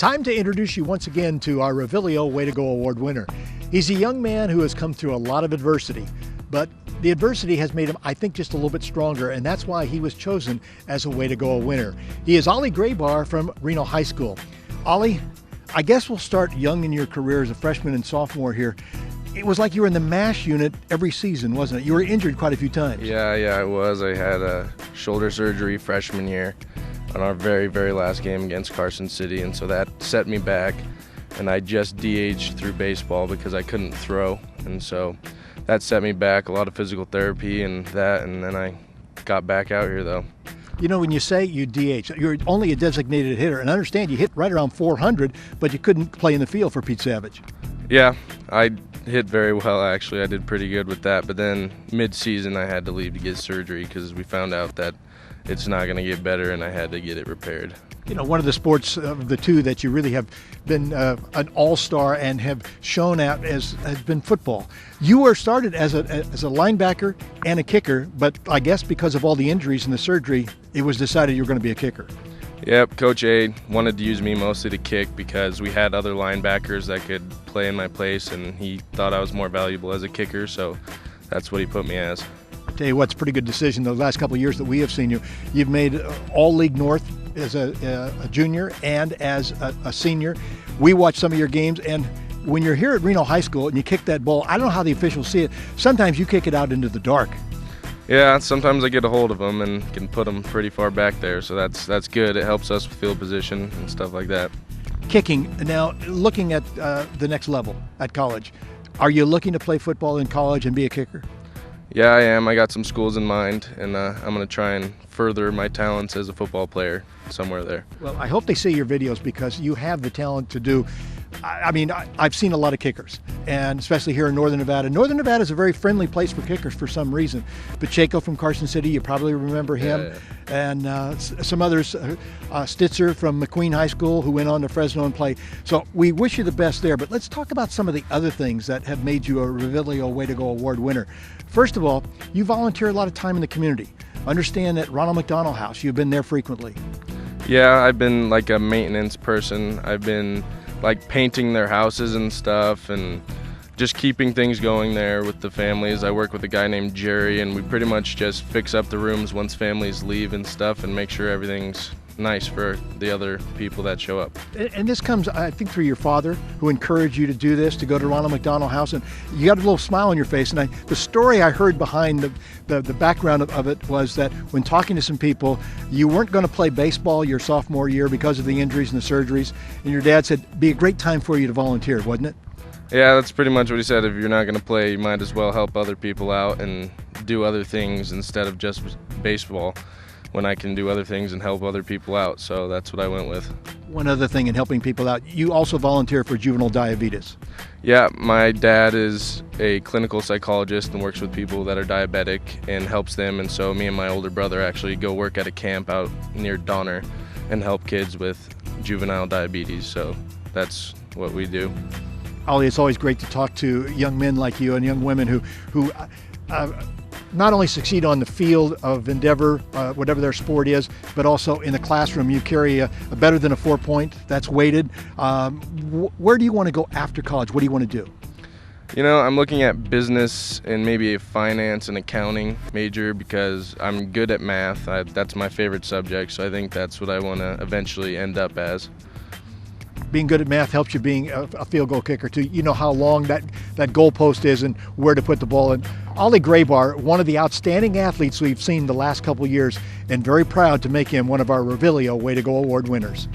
Time to introduce you once again to our Reviglio Way to Go Award winner. He's a young man who has come through a lot of adversity, but the adversity has made him, I think, just a little bit stronger, and that's why he was chosen as a Way to Go winner. He is Ollie Graybar from Reno High School. Ollie, I guess we'll start young in your career as a freshman and sophomore here. It was like you were in the MASH unit every season, wasn't it? You were injured quite a few times. Yeah, I was. I had a shoulder surgery freshman year on our very, very last game against Carson City, and so that set me back. And I just DH'd through baseball because I couldn't throw, and so that set me back. A lot of physical therapy and that, and then I got back out here though. You know, when you say you DH, you're only a designated hitter, and I understand you hit right around 400, but you couldn't play in the field for Pete Savage. Yeah, I hit very well actually. I did pretty good with that, but then mid-season I had to leave to get surgery because we found out that it's not going to get better, and I had to get it repaired. You know, one of the sports of the two that you really have been an all-star and have shown at has been football. You were started as a linebacker and a kicker, but I guess because of all the injuries and the surgery, it was decided you were going to be a kicker. Yep, Coach A wanted to use me mostly to kick because we had other linebackers that could play in my place, and he thought I was more valuable as a kicker, so that's what he put me as. I tell you what, it's a pretty good decision. The last couple of years that we have seen you, you've made All-League North as a junior and as a senior. We watch some of your games, and when you're here at Reno High School and you kick that ball, I don't know how the officials see it. Sometimes you kick it out into the dark. Yeah, sometimes I get a hold of them and can put them pretty far back there, so that's good. It helps us with field position and stuff like that. Kicking, now looking at the next level at college, are you looking to play football in college and be a kicker? Yeah, I am. I got some schools in mind, and I'm going to try and further my talents as a football player somewhere there. Well, I hope they see your videos because you have the talent to do. I mean, I've seen a lot of kickers, and especially here in Northern Nevada. Northern Nevada is a very friendly place for kickers for some reason. Pacheco from Carson City, you probably remember him. Yeah. And some others, Stitzer from McQueen High School, who went on to Fresno and played. So we wish you the best there, but let's talk about some of the other things that have made you a Reviglio Way to Go Award winner. First of all, you volunteer a lot of time in the community. Understand that Ronald McDonald House, you've been there frequently. Yeah, I've been like a maintenance person. I've been like painting their houses and stuff and just keeping things going there with the families. I work with a guy named Jerry, and we pretty much just fix up the rooms once families leave and stuff and make sure everything's nice for the other people that show up. And this comes, I think, through your father, who encouraged you to do this, to go to Ronald McDonald House, and you got a little smile on your face. And the story I heard behind the background of it was that when talking to some people, you weren't going to play baseball your sophomore year because of the injuries and the surgeries, and your dad said it'd be a great time for you to volunteer, wasn't it? Yeah, that's pretty much what he said. If you're not going to play, you might as well help other people out and do other things instead of just baseball, when I can do other things and help other people out. So that's what I went with. One other thing in helping people out, you also volunteer for juvenile diabetes. Yeah, my dad is a clinical psychologist and works with people that are diabetic and helps them. And so me and my older brother actually go work at a camp out near Donner and help kids with juvenile diabetes. So that's what we do. Ollie, it's always great to talk to young men like you and young women who not only succeed on the field of endeavor, whatever their sport is, but also in the classroom. You carry a better than a 4-point, that's weighted. Where do you want to go after college? What do you want to do? You know, I'm looking at business and maybe a finance and accounting major because I'm good at math. That's my favorite subject, so I think that's what I want to eventually end up as. Being good at math helps you being a field goal kicker too. You know how long that goal post is and where to put the ball in. Ollie Graybar, one of the outstanding athletes we've seen the last couple of years, and very proud to make him one of our Reviglio Way to Go Award winners.